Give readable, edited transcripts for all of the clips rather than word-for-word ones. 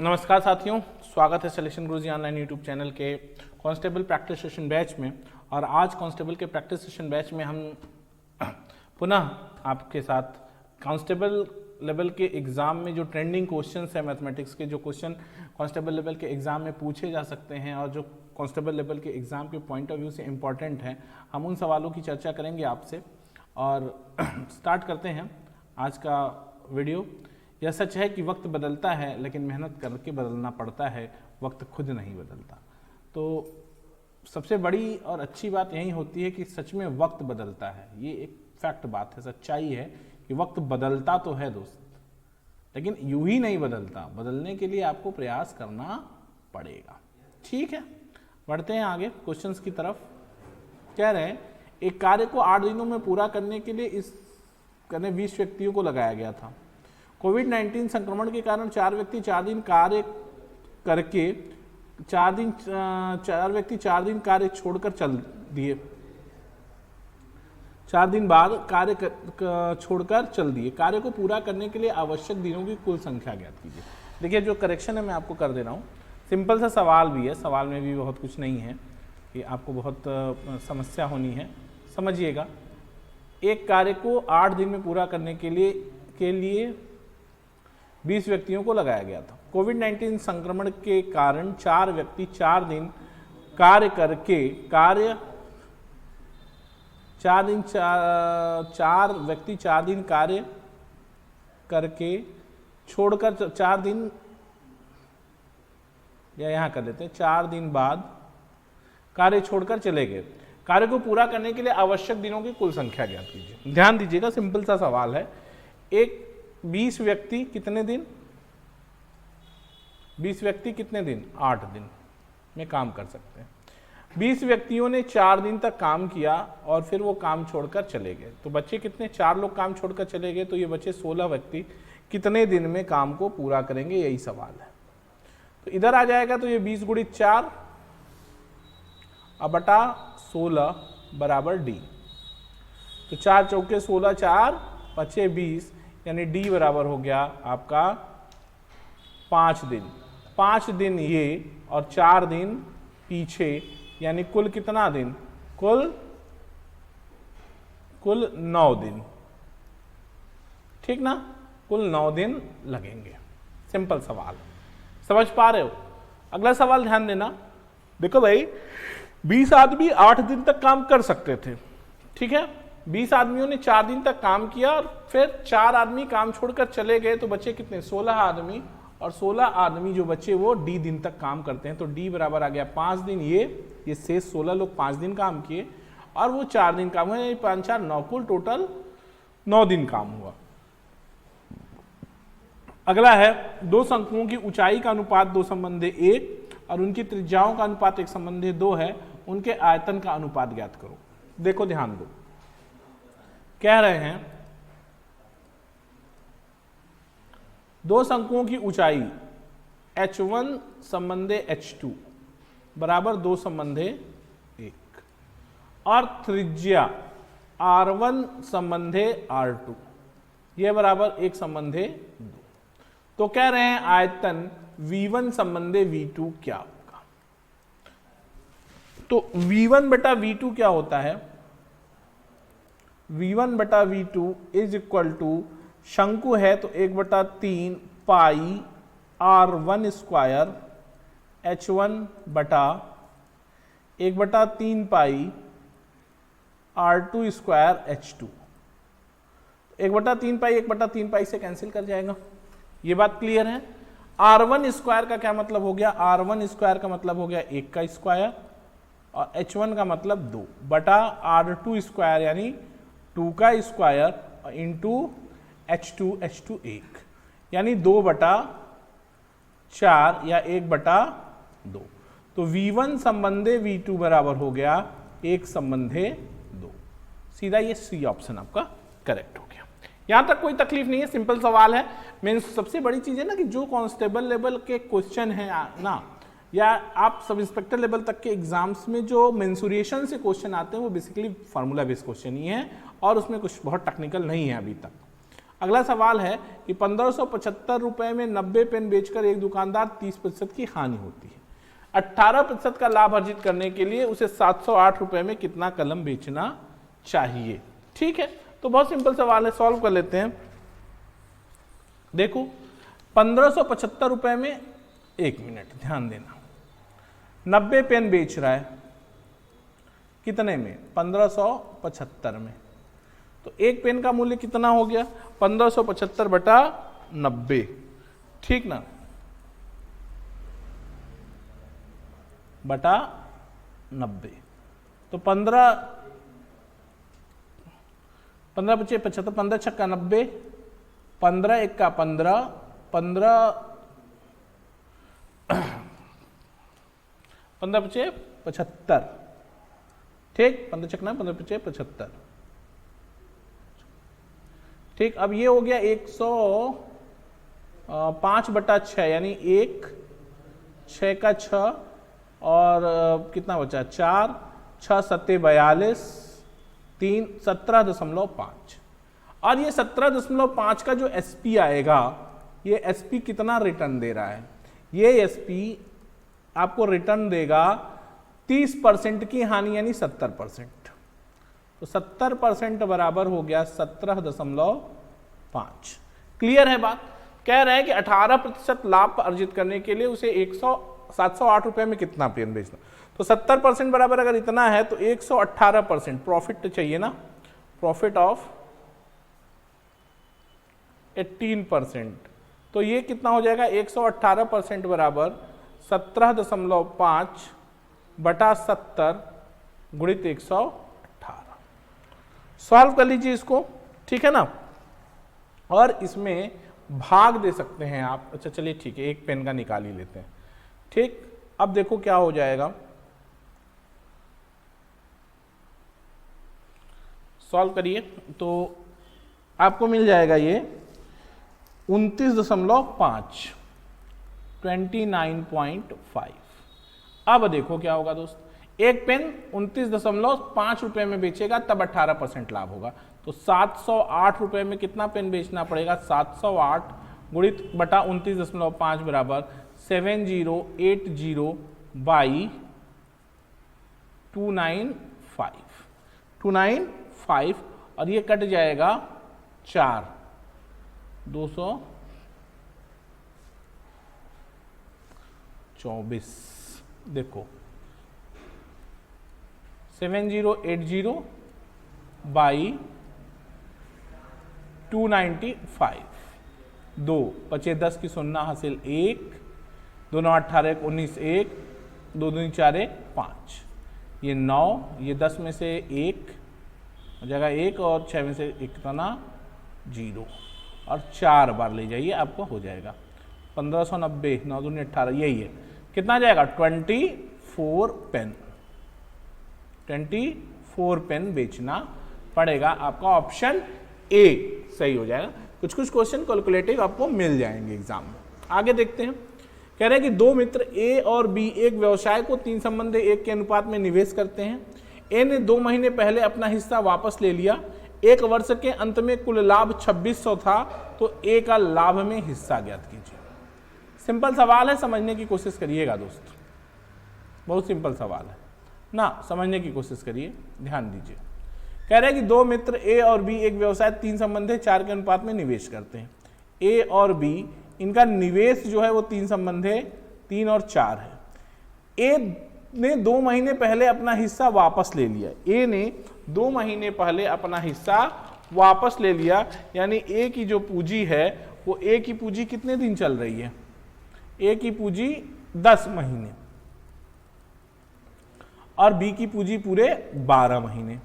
नमस्कार साथियों, स्वागत है सिलेक्शन गुरुजी ऑनलाइन यूट्यूब चैनल के कांस्टेबल प्रैक्टिस सेशन बैच में। और आज कांस्टेबल के प्रैक्टिस सेशन बैच में हम पुनः आपके साथ कांस्टेबल लेवल के एग्ज़ाम में जो ट्रेंडिंग क्वेश्चंस है मैथमेटिक्स के, जो क्वेश्चन कांस्टेबल लेवल के एग्ज़ाम में पूछे जा सकते हैं और जो कांस्टेबल लेवल के एग्ज़ाम के पॉइंट ऑफ व्यू से इम्पॉर्टेंट हैं, हम उन सवालों की चर्चा करेंगे आपसे। और स्टार्ट करते हैं आज का वीडियो। यह सच है कि वक्त बदलता है, लेकिन मेहनत करके बदलना पड़ता है, वक्त खुद नहीं बदलता। तो सबसे बड़ी और अच्छी बात यही होती है कि सच में वक्त बदलता है। ये एक फैक्ट बात है, सच्चाई है कि वक्त बदलता तो है दोस्त, लेकिन यूं ही नहीं बदलता। बदलने के लिए आपको प्रयास करना पड़ेगा। ठीक है, बढ़ते हैं आगे क्वेश्चंस की तरफ। कह रहे हैं एक कार्य को 8 दिनों में पूरा करने के लिए 20 व्यक्तियों को लगाया गया था। कोविड-19 संक्रमण के कारण 4 व्यक्ति 4 दिन कार्य करके 4 व्यक्ति 4 दिन कार्य छोड़कर चल दिए। 4 दिन बाद कार्य छोड़कर चल दिए। कार्य को पूरा करने के लिए आवश्यक दिनों की कुल संख्या ज्ञात कीजिए। देखिए, जो करेक्शन है मैं आपको कर दे रहा हूँ। सिंपल सा सवाल भी है, सवाल में भी बहुत कुछ नहीं है कि आपको बहुत समस्या होनी है। समझिएगा, एक कार्य को 8 दिन में पूरा करने के लिए 20 व्यक्तियों को लगाया गया था। कोविड-19 संक्रमण के कारण 4 व्यक्ति 4 दिन कार्य करके 4 व्यक्ति 4 दिन कार्य करके छोड़कर 4 दिन, या यहां कर लेते हैं, 4 दिन बाद कार्य छोड़कर चले गए। कार्य को पूरा करने के लिए आवश्यक दिनों की कुल संख्या ज्ञात कीजिए। ध्यान दीजिएगा, सिंपल सा सवाल है। 20 व्यक्ति कितने दिन 8 दिन में काम कर सकते हैं। 20 व्यक्तियों ने 4 दिन तक काम किया और फिर वो काम छोड़कर चले गए। तो बच्चे कितने? 4 लोग काम छोड़कर चले गए, तो ये बच्चे 16 व्यक्ति कितने दिन में काम को पूरा करेंगे, यही सवाल है। तो इधर आ जाएगा, तो ये 20 गुणित 4 बटा 16 बराबर डी। तो 4 चौके 16, 4 बचे 20, यानी डी बराबर हो गया आपका 5 दिन। 5 दिन ये और 4 दिन पीछे, यानी कुल कितना दिन? कुल 9 दिन। ठीक ना? कुल 9 दिन लगेंगे। सिंपल सवाल, समझ पा रहे हो? अगला सवाल ध्यान देना। देखो भाई, 20 आदमी 8 दिन तक काम कर सकते थे। ठीक है, 20 आदमियों ने 4 दिन तक काम किया और फिर 4 आदमी काम छोड़कर चले गए, तो बचे कितने? 16 आदमी। और 16 आदमी जो बचे वो डी दिन तक काम करते हैं, तो डी बराबर आ गया 5 दिन। ये शेष 16 लोग 5 दिन काम किए और वो 4 दिन काम हुआ, 5 4 9, कुल टोटल 9 दिन काम हुआ। अगला है, 2 शंकुओं की ऊंचाई का अनुपात 2:1 और उनकी त्रिज्याओं का अनुपात 1:2 है। उनके आयतन का अनुपात ज्ञात करो। देखो, ध्यान दो, कह रहे हैं 2 शंकुओं की ऊंचाई h1 संबंधे h2 बराबर 2:1 और त्रिज्या r1 संबंधे r2 यह बराबर 1:2। तो कह रहे हैं आयतन v1 संबंधे v2 क्या होगा? तो v1 बटा v2 क्या होता है? v1 बटा v2 इज इक्वल टू, शंकु है तो 1/3 पाई r1 स्क्वायर h1 बटा 1/3 पाई r2 स्क्वायर h2। 1/3 पाई 1/3 पाई से कैंसिल कर जाएगा। ये बात क्लियर है। r1 स्क्वायर का क्या मतलब हो गया? r1 स्क्वायर का मतलब हो गया 1 का स्क्वायर और h1 का मतलब 2 बटा r2 स्क्वायर यानी 2 का स्क्वायर इंटू h2 1, यानी 2/4 या 1/2। तो v1 संबंधे v2 बराबर हो गया 1:2। सीधा ये सी ऑप्शन आपका करेक्ट हो गया। यहां तक कोई तकलीफ नहीं है, सिंपल सवाल है। मीन्स सबसे बड़ी चीज है ना कि जो कांस्टेबल लेवल के क्वेश्चन है ना, या आप सब इंस्पेक्टर लेवल तक के एग्जाम्स में जो मेंसुरेशन से क्वेश्चन आते हैं वो बेसिकली फार्मूला बेस्ड क्वेश्चन ही है और उसमें कुछ बहुत टेक्निकल नहीं है अभी तक। अगला सवाल है कि 1575 रुपए में 90 पेन बेचकर एक दुकानदार 30% की हानि होती है। 18% का लाभ अर्जित करने के लिए उसे 708 रुपए में कितना कलम बेचना चाहिए। ठीक है, तो बहुत सिंपल सवाल है, सॉल्व कर लेते हैं। देखो 1575 रुपए में, एक मिनट ध्यान देना, 90 पेन बेच रहा है कितने में, 1575 में, तो एक पेन का मूल्य कितना हो गया, 1575 बटा 90, ठीक ना, बटा 90, तो 15 बचे 75, 15 छक्का 90, 15 एक का 15, 15 बचे 75, ठीक, 15 छक्का 15 बचे 75, ठीक। अब ये हो गया 105 बटा 6, यानी 1, 6 का 6 और कितना बचा 4, 6 सत्ते 42, 3 17.5, और ये 17.5 का जो एसपी आएगा, ये एसपी कितना रिटर्न दे रहा है, ये एसपी आपको रिटर्न देगा 30% की हानि यानी 70%, तो 70% बराबर हो गया 17.5। क्लियर है बात। कह रहे हैं कि 18% लाभ अर्जित करने के लिए उसे 708 रुपए में कितना पेन बेचना, तो 70% बराबर अगर इतना है तो 118% प्रॉफिट चाहिए ना, प्रॉफिट ऑफ 18%, तो ये कितना हो जाएगा 118% बराबर 17.5 बटा 70 गुणित 118। सॉल्व कर लीजिए इसको, ठीक है ना, और इसमें भाग दे सकते हैं आप। अच्छा चलिए ठीक है, एक पेन का निकाल ही लेते हैं, ठीक। अब देखो क्या हो जाएगा, सॉल्व करिए तो आपको मिल जाएगा ये 29.5, 29.5। अब देखो क्या होगा दोस्त, एक पेन 29.5 रुपए में बेचेगा तब 18% लाभ होगा, तो 708 रुपए में कितना पेन बेचना पड़ेगा, 708 गुणित बटा 29.5 बराबर 7080 बाई 295, और ये कट जाएगा 4, 224, देखो 7080 बाई 295, 2 बचे 10 की 0 हासिल 1, 2 9 18 19 1, 2 2 4 1 5, ये 9, ये 10 में से 1 हो जाएगा 1, और 6 में से 1 कितना 0, और 4 बार ले जाइए आपको हो जाएगा 1590, 9 दूनी 18, यही है, कितना जाएगा 24 पेन, 24 पेन बेचना पड़ेगा। आपका ऑप्शन ए सही हो जाएगा। कुछ कुछ क्वेश्चन कैलकुलेटिव आपको मिल जाएंगे एग्जाम में। आगे देखते हैं, कह रहे हैं कि दो मित्र ए और बी एक व्यवसाय को 3 संबंधी 1 के अनुपात में निवेश करते हैं। ए ने 2 महीने पहले अपना हिस्सा वापस ले लिया, 1 वर्ष के अंत में कुल लाभ 2600 था, तो ए का लाभ में हिस्सा ज्ञात कीजिए। सिंपल सवाल है, समझने की कोशिश करिएगा दोस्त, बहुत सिंपल सवाल है ना, समझने की कोशिश करिए, ध्यान दीजिए। कह रहे हैं कि दो मित्र ए और बी एक व्यवसाय 3 संबंधी 4 के अनुपात में निवेश करते हैं। ए और बी इनका निवेश जो है वो 3 संबंधी 3 और 4 है। ए ने 2 महीने पहले अपना हिस्सा वापस ले लिया, ए ने 2 महीने पहले अपना हिस्सा वापस ले लिया, यानी ए की जो पूंजी है वो ए की पूंजी कितने दिन चल रही है, ए की पूंजी 10 महीने और बी की पूंजी पूरे 12 महीने।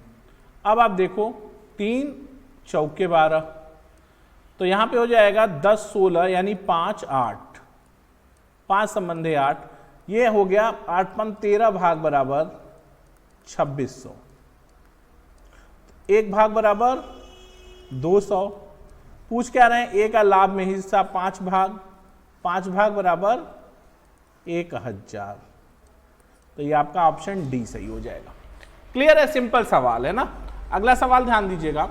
अब आप देखो 3 चौके 12, तो यहां पे हो जाएगा 10 16 यानी 5 8, 5 संबंधे 8, ये हो गया 8 5 13 भाग बराबर 2600, 1 भाग बराबर 200। पूछ क्या रहे हैं, ए का लाभ में हिस्सा 5 भाग, 5 भाग बराबर 1000, तो ये आपका ऑप्शन डी सही हो जाएगा। क्लियर है, सिंपल सवाल है ना। अगला सवाल ध्यान दीजिएगा,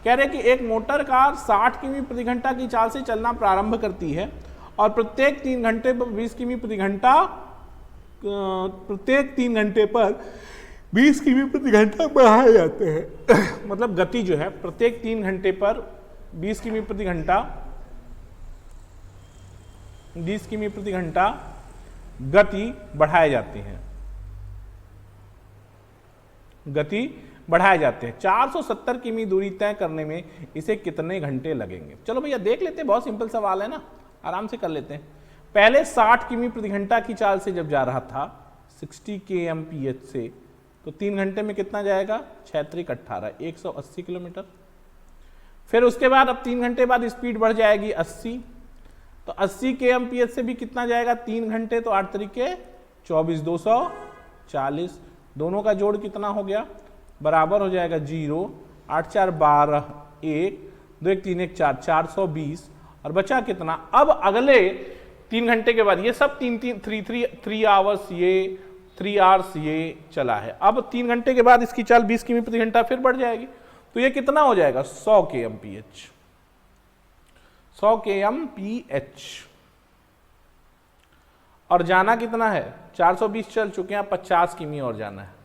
कह कह रहे कि एक मोटर कार 60 किमी प्रति घंटा की चाल से चलना प्रारंभ करती है और प्रत्येक 3 घंटे पर 20 किमी प्रति घंटा बढ़ाए जाते हैं। मतलब गति जो है प्रत्येक 3 घंटे पर 20 किमी प्रति घंटा गति बढ़ाए जाती है, गति बढ़ाए जाते हैं। 470 किमी दूरी तय करने में इसे कितने घंटे लगेंगे? चलो भैया देख लेते हैं, बहुत सिंपल सवाल है ना, आराम से कर लेते हैं। पहले 60 किमी प्रति घंटा की चाल से जब जा रहा था 60 kmph से, तो 3 घंटे में कितना जाएगा? 6 त्रिक 18, 180 किलोमीटर। फिर उसके बाद अब 3 घंटे बाद स्पीड बढ़ जाएगी 80, तो 80 kmph से भी कितना जाएगा? 3 घंटे, तो 8 त्रिके 24, 240। दोनों का जोड़ कितना हो गया? बराबर हो जाएगा 0, 8 4 12, 1 2 1 3 1 4, 420। और बचा कितना? अब अगले 3 घंटे के बाद ये सब 3 आवर्स, ये 3 आवर्स ये चला है। अब 3 घंटे के बाद इसकी चाल 20 किमी प्रति घंटा फिर बढ़ जाएगी, तो ये कितना हो जाएगा? 100 kmph, 100 kmph। और जाना कितना है? 420 चल चुके हैं, 50 किमी और जाना है।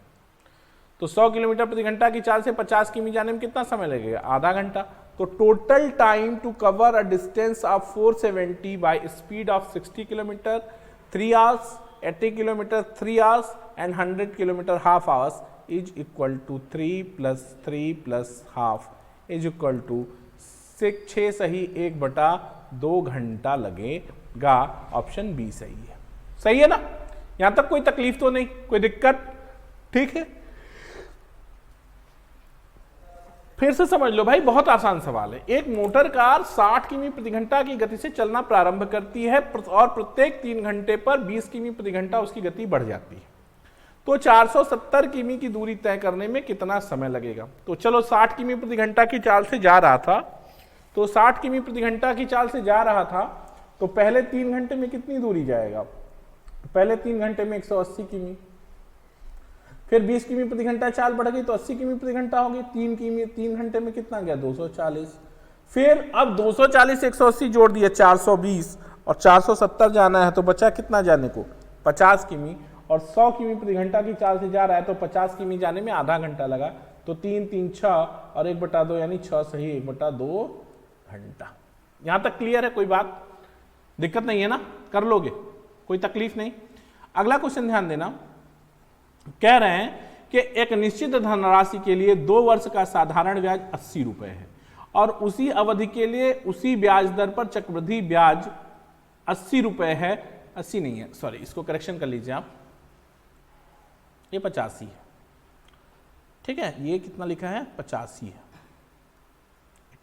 तो 100 किलोमीटर प्रति घंटा की चाल से 50 किमी जाने में कितना समय लगेगा? आधा घंटा। तो total time to cover a distance of 470 by speed of 60 kilometre 3 hours, 80 kilometre 3 hours and 100 kilometre half hours is equal to 3 + 3 + half is equal to 6 सही 1/2 घंटा लगेगा। ऑप्शन बी सही है। सही है ना? यहां तक कोई तकलीफ तो नहीं, कोई दिक्कत? ठीक है, फिर से समझ लो भाई, बहुत आसान सवाल है। एक मोटर कार 60 किमी प्रति घंटा की गति से चलना प्रारंभ करती है और प्रत्येक 3 घंटे पर 20 किमी प्रति घंटा उसकी गति बढ़ जाती है। तो 470 किमी की दूरी तय करने में कितना समय लगेगा? तो चलो 60 किमी प्रति घंटा की चाल से जा रहा था, तो 60 किमी प्रति घंटा की चाल से जा रहा था, तो पहले 3 घंटे में कितनी दूरी जाएगा? पहले 3 घंटे में 180 किमी, फिर 20 किमी प्रति घंटा चाल बढ़ गई तो 80 किमी प्रति घंटा हो गई। 3 घंटे में कितना गया? 240। फिर अब 240 से 180 जोड़ दिया 420, और 470 जाना है, तो बचा कितना जाने को? 50 किमी। और 100 किमी प्रति घंटा की चाल से जा रहा है, तो 50 किमी जाने में आधा घंटा लगा। तो 3 3 6 और 1/2 यानी 6 सही 1/2 घंटा। यहां तक क्लियर है? कोई बात दिक्कत नहीं है ना? कर लोगे, कोई तकलीफ नहीं। अगला क्वेश्चन ध्यान देना, कह रहे हैं कि एक निश्चित धनराशि के लिए 2 वर्ष का साधारण ब्याज 80 रुपए है और उसी अवधि के लिए उसी ब्याज दर पर चक्रवृद्धि ब्याज 80 रुपए है। 80 नहीं है, सॉरी, इसको करेक्शन कर लीजिए आप, ये 85 है। ठीक है, ये कितना लिखा है? 85 है,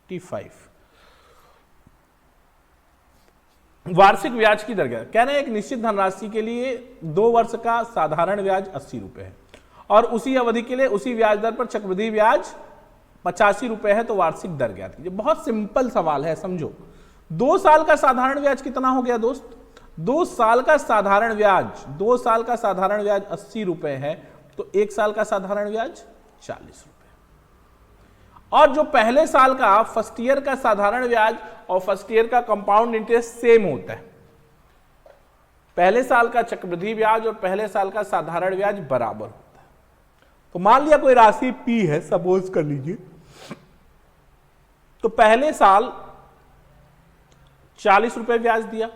85। वार्षिक ब्याज की दर क्या कह रहे हैं? एक निश्चित धनराशि के लिए 2 वर्ष का साधारण ब्याज 80 रुपए है और उसी अवधि के लिए उसी ब्याज दर पर चक्रवृद्धि ब्याज 85 रुपए है, तो वार्षिक दर ज्ञात कीजिए। बहुत सिंपल सवाल है, समझो। 2 साल का साधारण ब्याज कितना हो गया दोस्त? 2 साल का साधारण ब्याज 80 रुपए है, तो 1 साल का साधारण ब्याज 40 रुपए। और जो पहले साल का फर्स्ट ईयर का साधारण ब्याज और फर्स्ट ईयर का कंपाउंड इंटरेस्ट सेम होता है। पहले साल का चक्रवृद्धि ब्याज और पहले साल का साधारण ब्याज बराबर होता है। तो मान लिया कोई राशि P है, सपोज कर लीजिए, तो पहले साल 40 रुपए ब्याज दिया।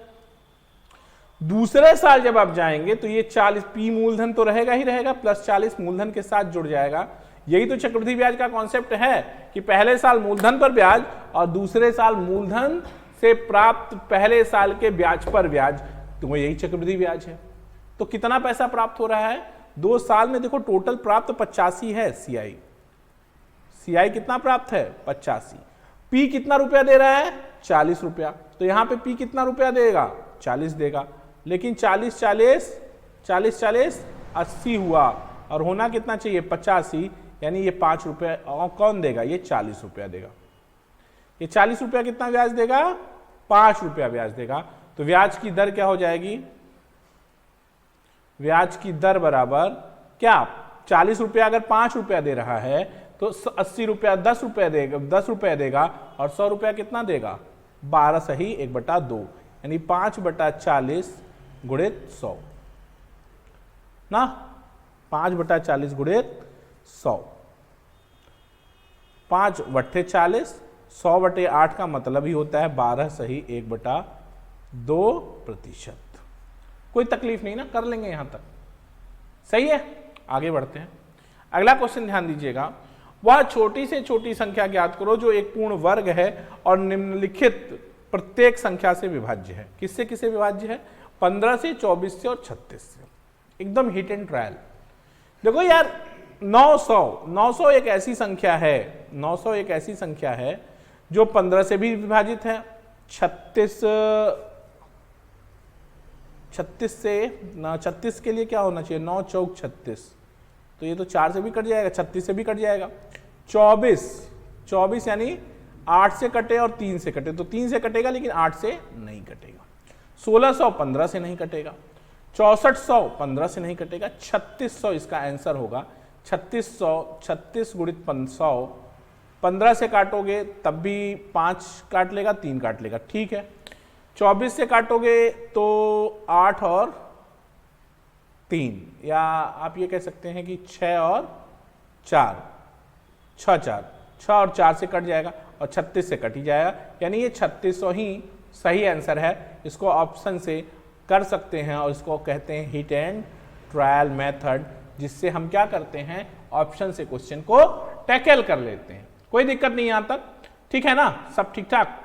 दूसरे साल जब आप जाएंगे तो ये 40 P मूलधन तो रहेगा ही रहेगा, प्लस 40 मूलधन के साथ जुड़ जाएगा। यही तो चक्रवृद्धि ब्याज का कॉन्सेप्ट है कि पहले साल मूलधन पर ब्याज और दूसरे साल मूलधन से प्राप्त पहले साल के ब्याज पर ब्याज, तो यही चक्रवृद्धि ब्याज है। तो कितना पैसा प्राप्त हो रहा है 2 साल में? देखो टोटल प्राप्त 85 है। सीआई कितना प्राप्त है? 85। पी कितना रुपया दे रहा है? 40 रुपया। तो यहां पे पी कितना रुपया देगा? 40 देगा। लेकिन 40 40 80 हुआ और होना कितना चाहिए? 85, यानी ये 5 रुपया कौन देगा? ये 40 रुपया देगा। ये 40 रुपया कितना ब्याज देगा? 5 रुपया ब्याज देगा। तो ब्याज की दर क्या हो जाएगी? ब्याज की दर बराबर क्या? 40 रुपया अगर 5 रुपया दे रहा है तो 80 रुपया 10 रुपया देगा, 10 रुपया देगा, और 100 रुपया कितना देगा? 12 सही 1/2, यानी 5/40 गुणित 100 ना, 5/40 गुणित 100, 5/40, 100/8 का मतलब ही होता है 12 सही 1/2%। कोई तकलीफ नहीं ना, कर लेंगे यहां तक, सही है। आगे बढ़ते हैं, अगला क्वेश्चन ध्यान दीजिएगा। वह छोटी से छोटी संख्या ज्ञात करो जो एक पूर्ण वर्ग है और निम्नलिखित प्रत्येक संख्या से विभाज्य है। किससे किससे विभाज्य है? 15 से, 24 से और 36 से। एकदम हिट एंड ट्रायल। देखो यार, 900 एक ऐसी संख्या है, 900 एक ऐसी संख्या है जो 15 से भी विभाजित है, 36 के लिए क्या होना चाहिए? 9 चौक 36, तो ये तो 4 से भी कट जाएगा, 36 से भी कट जाएगा। 24 यानी 8 से कटे और 3 से कटे, तो 3 से कटेगा लेकिन 8 से नहीं कटेगा। 1600 15 से नहीं कटेगा, 6400 15 से नहीं कटेगा, 3600 इसका आंसर होगा। 36 गुणित 100, 15 से काटोगे तब भी 5 काट लेगा, 3 काट लेगा, ठीक है। 24 से काटोगे तो 8 और 3, या आप ये कह सकते हैं कि 6 और 4, 6 और 4 से कट जाएगा और 36 से कट ही जाएगा, यानी ये 3600 ही सही आंसर है। इसको ऑप्शन से कर सकते हैं और इसको कहते हैं हिट एंड ट्रायल मेथड, जिससे हम क्या करते हैं? ऑप्शन से क्वेश्चन को टैकल कर लेते हैं। कोई दिक्कत नहीं यहां तक, ठीक है ना, सब ठीक ठाक,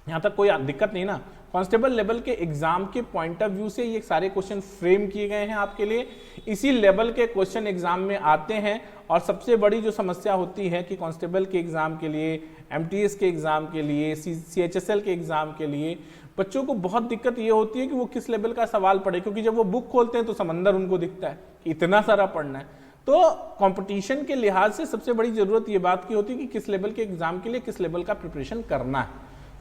यहां तक कोई दिक्कत नहीं ना। कांस्टेबल लेवल के एग्जाम के पॉइंट ऑफ व्यू से ये सारे क्वेश्चन फ्रेम किए गए हैं आपके लिए, इसी लेवल के क्वेश्चन एग्जाम में आते हैं। और सबसे बड़ी जो समस्या होती है कि कांस्टेबल के एग्जाम के लिए, एमटीएस के एग्जाम के लिए, सीएचएसएल के एग्जाम के लिए बच्चों को बहुत दिक्कत ये होती है कि वो किस लेवल का सवाल पढ़े, क्योंकि जब वो बुक खोलते हैं तो समंदर उनको दिखता है कि इतना सारा पढ़ना है। तो कंपटीशन के लिहाज से सबसे बड़ी जरूरत ये बात की होती है कि किस लेवल के एग्जाम के लिए किस लेवल का प्रिपरेशन करना है।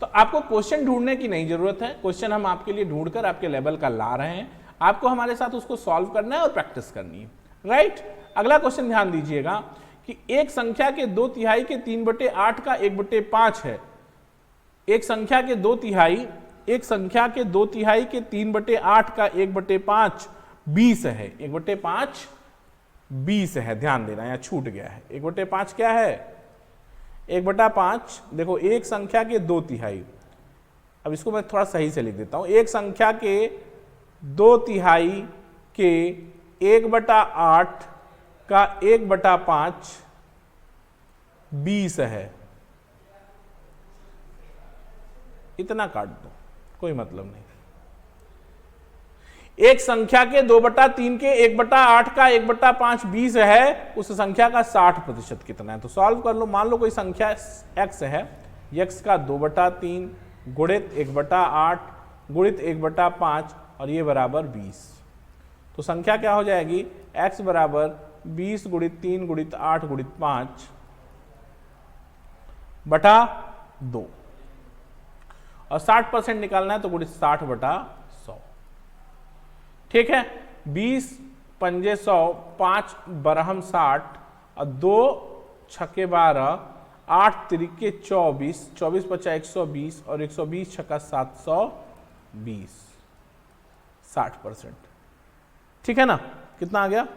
तो आपको क्वेश्चन ढूंढने की नहीं जरूरत है, क्वेश्चन हम आपके लिए ढूंढकर आपके लेवल का ला रहे हैं, आपको हमारे साथ उसको सॉल्व करना है और प्रैक्टिस करनी है, राइट। अगला क्वेश्चन ध्यान दीजिएगा कि एक संख्या के 2/3 के 3/8 का 1/5 है। एक संख्या के 2/3 के 3/8 का 1/5 20 है। 1/5 20 है, ध्यान देना, यहां छूट गया है। 1/5 क्या है? 1/5 देखो, एक संख्या के 2/3, अब इसको मैं थोड़ा सही से लिख देता हूं। एक संख्या के 2/3 के 1/8 का 1/5 20 है। इतना काट दो, कोई मतलब नहीं। एक संख्या के 2/3 के 1/8 का 1/5 20 है, उस संख्या का 60% कितना है? तो सॉल्व कर लो। मान लो कोई संख्या x है, x का 2/3 गुणित 1/8 गुणित 1/5 और ये बराबर 20। तो संख्या क्या हो जाएगी? x बराबर 20 गुणित 3 गुणित 8 गुणित 5/2, और 60% निकालना है तो गुणित 60/100, ठीक है। 20 पंजे 100, 5 बरहम 60 और 2 छक्के 12, 8 तिरिके 24, 24 पचा 120 और 120 छक्का 720, 60%, ठीक है ना। कितना आ गया?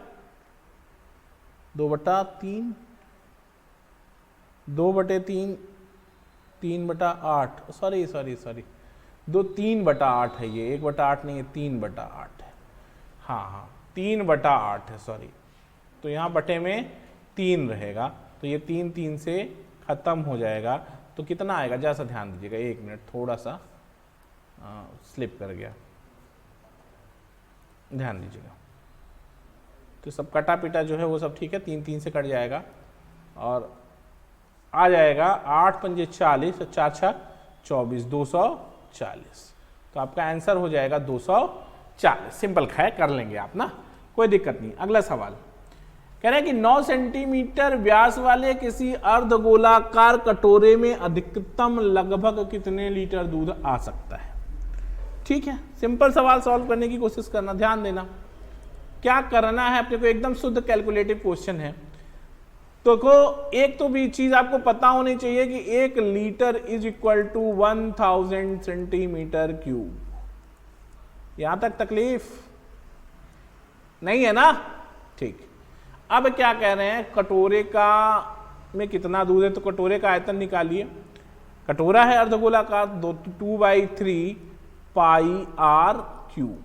2/3, 2/3, 3/8, सॉरी 3/8 है ये, 1/8 नहीं है, 3/8 है। हाँ 3/8 है, सॉरी। तो यहाँ बटे में 3 रहेगा, तो ये 3 से खत्म हो जाएगा। तो कितना आएगा? जरा सा ध्यान दीजिएगा, 1 मिनट, थोड़ा सा स्लिप कर गया, ध्यान दीजिएगा। तो सब कटा पिटा जो है वो सब ठीक है, 3 से कट जाएगा और आ जाएगा 8 पंजे 40 और 4 6 24, 240। तो आपका आंसर हो जाएगा 240। सिंपल है, कर लेंगे आप ना, कोई दिक्कत नहीं। अगला सवाल कह रहे हैं कि 9 सेंटीमीटर व्यास वाले किसी अर्धगोलाकार कटोरे में अधिकतम लगभग कितने लीटर दूध आ सकता है? ठीक है, सिंपल सवाल सॉल्व करने की कोशिश करना, ध्यान देना क्या करना है अपने को। एकदम शुद्ध कैलकुलेटिव क्वेश्चन है। तो एक तो भी चीज आपको पता होनी चाहिए कि 1 litre is equal to 1000 centimetre cube. यहां तक तकलीफ नहीं है ना? ठीक। अब क्या कह रहे हैं, कटोरे का में कितना दूध है, तो कटोरे का आयतन निकालिए। कटोरा है अर्धगोलाकार, 2/3 पाई आर क्यूब।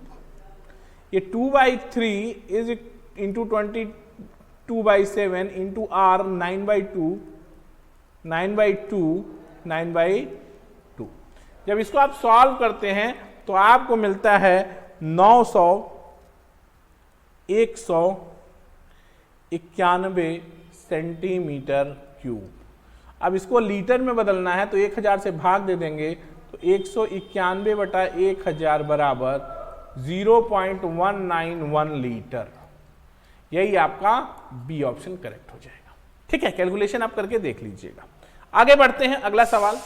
ये 2/3 इज इंटू 22/7 इंटू आर 9/2 9/2। जब इसको आप सॉल्व करते हैं तो आपको मिलता है 191 सेंटीमीटर क्यूब। अब इसको लीटर में बदलना है तो 1000 से भाग दे देंगे तो 191/1000 बराबर 0.191 लीटर। यही आपका बी ऑप्शन करेक्ट हो जाएगा। ठीक है, कैलकुलेशन आप करके देख लीजिएगा। आगे बढ़ते हैं, अगला सवाल।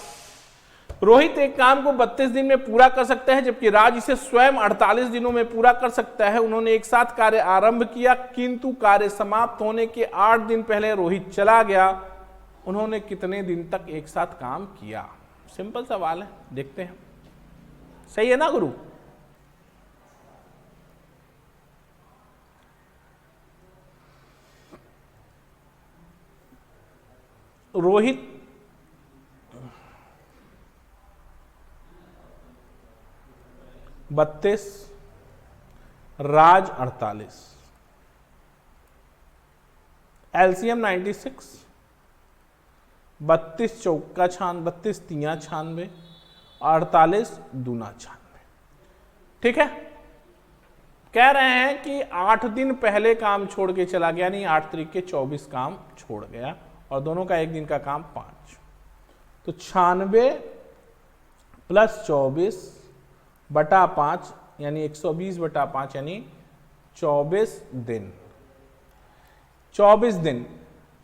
रोहित एक काम को 32 दिन में पूरा कर सकता है जबकि राज इसे स्वयं 48 दिनों में पूरा कर सकता है। उन्होंने एक साथ कार्य आरंभ किया किंतु कार्य समाप्त होने के 8 दिन पहले रोहित चला गया। उन्होंने कितने दिन तक एक साथ काम किया? सिंपल सवाल है, देखते हैं। सही है ना गुरु? रोहित 32, राज 48, एलसीएम 96, 32 चौका 32 तिया 96, 48 दूना 96। ठीक है, कह रहे हैं कि 8 दिन पहले काम छोड़ के चला गया, नहीं 8 तारीख के 24 काम छोड़ गया और दोनों का एक दिन का काम 5, तो 96 प्लस 24/5 यानी 120/5 यानी 24 दिन।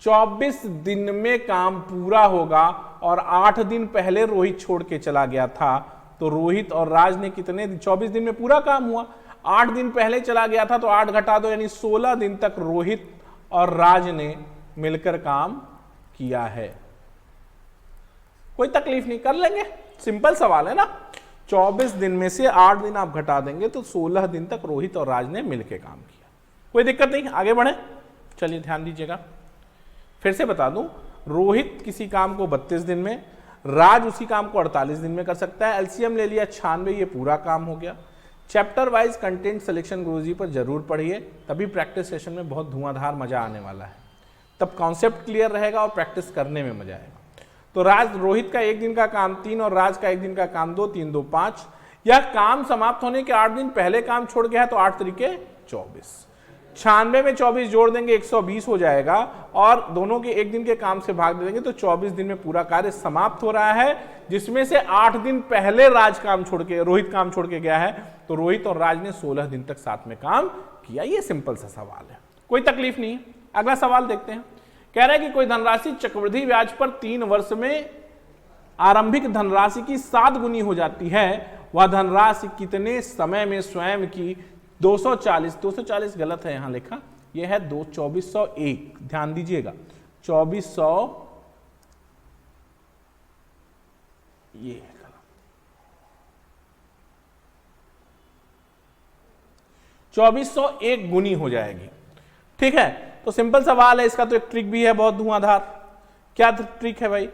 24 दिन में काम पूरा होगा और 8 दिन पहले रोहित छोड़ के चला गया था। तो रोहित और राज ने कितने दिन, 24 दिन में पूरा काम हुआ, 8 दिन पहले चला गया था तो 8 घटा दो यानी 16 दिन तक रोहित और राज ने मिलकर काम किया है। कोई तकलीफ नहीं, कर लेंगे, सिंपल सवाल है ना। 24 दिन में से 8 दिन आप घटा देंगे तो 16 दिन तक रोहित और राज ने मिलकर काम किया। कोई दिक्कत नहीं, आगे बढ़े। चलिए ध्यान दीजिएगा, फिर से बता दूं, रोहित किसी काम को 32 दिन में, राज उसी काम को 48 दिन में कर सकता है। एलसीएम ले लिया 96, ये पूरा काम हो गया। चैप्टर वाइज कंटेंट सिलेक्शन गुरुजी पर जरूर पढ़िए, तभी प्रैक्टिस सेशन में बहुत धुआंधार मजा आने वाला है। तब कॉन्सेप्ट क्लियर रहेगा और प्रैक्टिस करने में मजा आएगा। तो रोहित का एक दिन का काम 3 और राज का एक दिन का काम 2, 3 2 5। यह काम समाप्त होने के 8 दिन पहले काम छोड़ गया है तो 8 तरीके 24। 96 में 24 जोड़ देंगे 120 हो जाएगा और दोनों के एक दिन के काम से भाग दे देंगे तो 24 दिन में पूरा कार्य समाप्त हो रहा है, जिसमें से 8 दिन पहले रोहित काम छोड़ के गया है। तो रोहित और राज ने 16 दिन तक साथ में काम किया। ये सिंपल सा सवाल है, कोई तकलीफ नहीं है। अगला सवाल देखते हैं। कह रहा है कि कोई धनराशि चक्रवृद्धि ब्याज पर 3 वर्ष में आरंभिक धनराशि की 7 गुनी हो जाती है। वह धनराशि कितने समय में स्वयं की 240 गलत है यहां लिखा, यह है 2401। ध्यान दीजिएगा 2400, ये है 2401 गुनी हो जाएगी। ठीक है, तो सिंपल सवाल है, इसका तो एक ट्रिक भी है बहुत धुआंधार। क्या ट्रिक है भाई?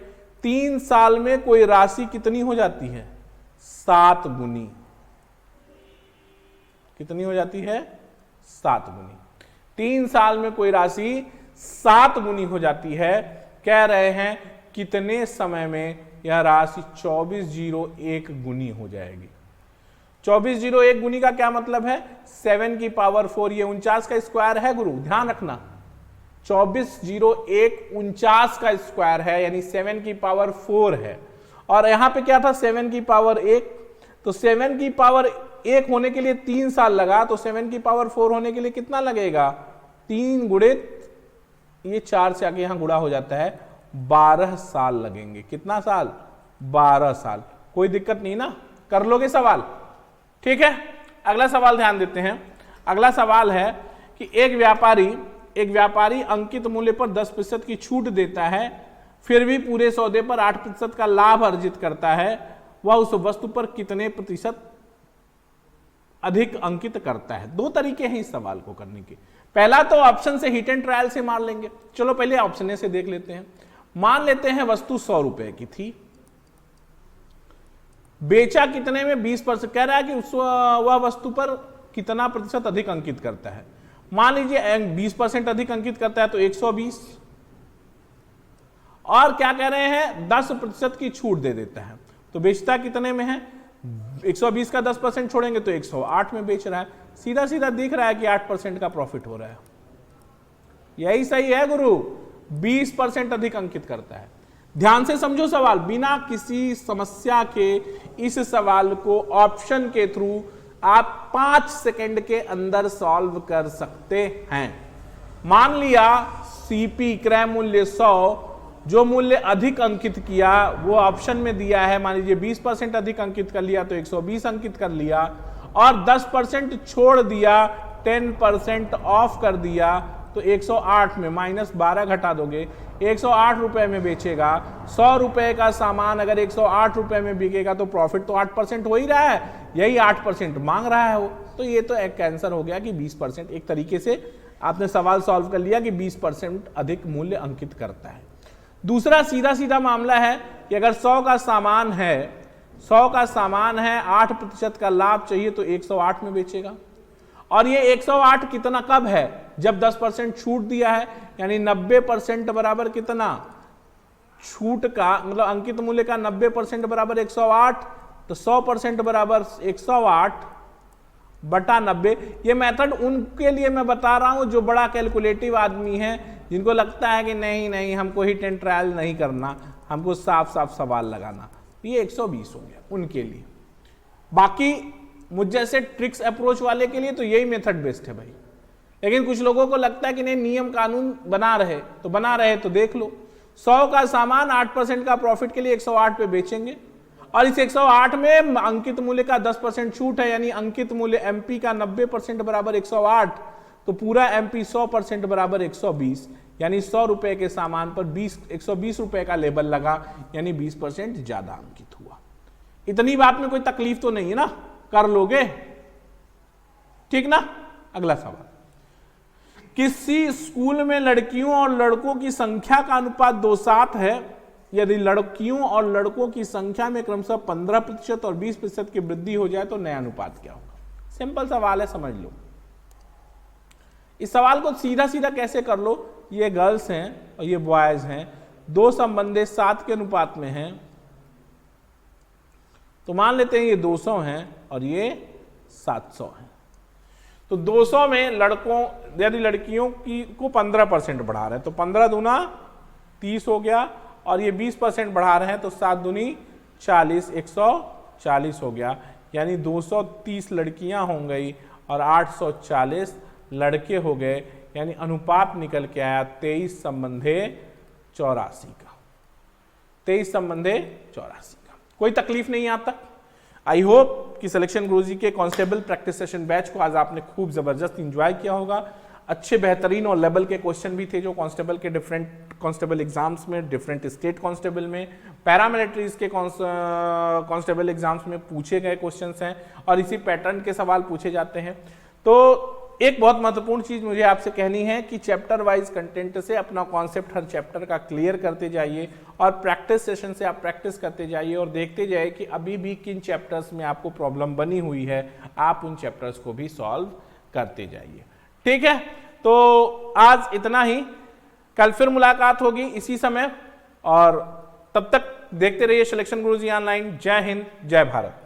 3 साल में कोई राशि कितनी हो जाती है? 7 गुनी। कितनी हो जाती है? 7 गुनी। 3 साल में कोई राशि 7 गुनी हो जाती है। कह रहे हैं कितने समय में यह राशि 2401 गुनी हो जाएगी। 2401 गुनी का क्या मतलब है? 7 की पावर 4, ये 49 का स्क्वायर है गुरु, ध्यान रखना। 2401 49 का स्क्वायर है यानी 7 की पावर 4 है। और यहां पे क्या था? 7 की पावर 1, तो 7 की पावर 1 होने के लिए 3 साल लगा, तो 7 की पावर 4 होने के लिए कितना लगेगा? 3 गुणित ये 4 से आगे यहां गुणा हो जाता है, 12 साल लगेंगे। कितना साल? 12 साल। कोई दिक्कत नहीं ना, कर लोगे सवाल? ठीक है, अगला सवाल ध्यान देते हैं। अगला सवाल है कि एक व्यापारी एक व्यापारी अंकित मूल्य पर 10% की छूट देता है, फिर भी पूरे सौदे पर 8% का लाभ अर्जित करता है, वह उस वस्तु पर कितने प्रतिशत अधिक अंकित करता है। दो तरीके हैं इस सवाल को करने के। पहला तो ऑप्शन से हिट एंड ट्रायल से मार लेंगे। चलो पहले ऑप्शन से देख लेते हैं। मान लेते हैं वस्तु 100 रुपए की थी, बेचा कितने में 20%, कह रहा है कि वह वस्तु पर कितना प्रतिशत अधिक अंकित करता है। मान लीजिए 20% अधिक अंकित करता है तो 120, और क्या कह रहे हैं 10% की छूट दे देता है, तो बेचता कितने में है, 120 का 10% छोड़ेंगे तो 108 में बेच रहा है। सीधा सीधा दिख रहा है कि 8% का प्रॉफिट हो रहा है। यही सही है गुरु, 20% अधिक अंकित करता है। ध्यान से समझो सवाल, बिना किसी समस्या के इस सवाल को ऑप्शन के थ्रू आप 5 सेकंड के अंदर सॉल्व कर सकते हैं। मान लिया सीपी क्रय मूल्य 100, जो मूल्य अधिक अंकित किया वो ऑप्शन में दिया है, मान लीजिए 20% अधिक अंकित कर लिया तो 120 अंकित कर लिया, और 10% छोड़ दिया, 10% ऑफ कर दिया तो 108 में -12 घटा दोगे, 108 रुपए में बेचेगा। 100 रुपए का सामान अगर 108 रुपए में बिकेगा तो प्रॉफिट तो 8% हो ही रहा है, यही 8% मांग रहा है वो। तो ये तो एक आंसर हो गया कि 20%, एक तरीके से आपने सवाल सॉल्व कर लिया कि 20% अधिक मूल्य अंकित करता है। दूसरा सीधा सीधा मामला है कि अगर 100 का सामान है, 100 का सामान है, 8% का लाभ चाहिए तो 108 में बेचेगा। और ये 108 कितना कब है, जब 10% छूट दिया है, यानी 90% बराबर कितना छूट का, मतलब अंकित मूल्य का 90% बराबर 108, तो 100% बराबर 108 बटा 90। ये मेथड उनके लिए मैं बता रहा हूं जो बड़ा कैलकुलेटिव आदमी है, जिनको लगता है कि नहीं नहीं हमको हिट एंड ट्रायल नहीं करना, हमको साफ साफ सवाल लगाना। ये 120 हो गया उनके लिए। बाकी मुझ जैसे ट्रिक्स अप्रोच वाले के लिए तो यही मेथड बेस्ट है भाई। लेकिन कुछ लोगों को लगता है कि नहीं नियम कानून बना रहे तो देख लो, 100 का सामान 8% का प्रॉफिट के लिए 108 पे बेचेंगे, और इस 108 में अंकित मूल्य का 10% छूट है, यानी अंकित मूल्य एमपी का 90% बराबर 108, तो पूरा एमपी 100% बराबर 120, यानी 100 रुपए के सामान पर 120 रुपए का लेबल लगा, यानी 20% ज्यादा अंकित हुआ। इतनी बात में कोई तकलीफ तो नहीं है ना, कर लोगे, ठीक ना। अगला सवाल, किसी स्कूल में लड़कियों और लड़कों की संख्या का अनुपात 2:7 है, यदि लड़कियों और लड़कों की संख्या में क्रमशः 15% और 20% की वृद्धि हो जाए तो नया अनुपात क्या होगा। सिंपल सवाल है, समझ लो। इस सवाल को सीधा सीधा कैसे कर लो, ये गर्ल्स हैं और ये बॉयज हैं, दो संबंधे 7 के अनुपात में हैं, तो मान लेते हैं ये 200 हैं और ये 700 हैं। तो 200 में लड़कों यदि लड़कियों की को 15% बढ़ा रहे हैं तो 15 दूना 30 हो गया, और ये 20% बढ़ा रहे हैं तो 7 दूनी 40, 140 हो गया, यानी 230 लड़कियां हो गई और 840 लड़के हो गए, यानी अनुपात निकल के आया 23 संबंधे 84 का। 23 संबंधे 84 का। कोई तकलीफ नहीं आता। आई होप कि सिलेक्शन गुरुजी के कांस्टेबल प्रैक्टिस सेशन बैच को आज आपने खूब जबरदस्त इंजॉय किया होगा। अच्छे बेहतरीन और लेवल के क्वेश्चन भी थे जो कांस्टेबल के डिफरेंट कांस्टेबल एग्जाम्स में, डिफरेंट स्टेट कांस्टेबल में, पैरामिलिट्रीज के कांस्टेबल एग्जाम्स में पूछे गए क्वेश्चंस हैं, और इसी पैटर्न के सवाल पूछे जाते हैं। तो एक बहुत महत्वपूर्ण चीज मुझे आपसे कहनी है कि चैप्टर वाइज कंटेंट से अपना कॉन्सेप्ट हर चैप्टर का क्लियर करते जाइए, और प्रैक्टिस सेशन से आप प्रैक्टिस करते जाइए और देखते जाइए कि अभी भी किन चैप्टर्स में आपको प्रॉब्लम बनी हुई है, आप उन चैप्टर्स को भी सॉल्व करते जाइए। ठीक है, तो आज इतना ही, कल फिर मुलाकात होगी इसी समय, और तब तक देखते रहिए सिलेक्शन गुरुजी ऑनलाइन। जय हिंद, जय भारत।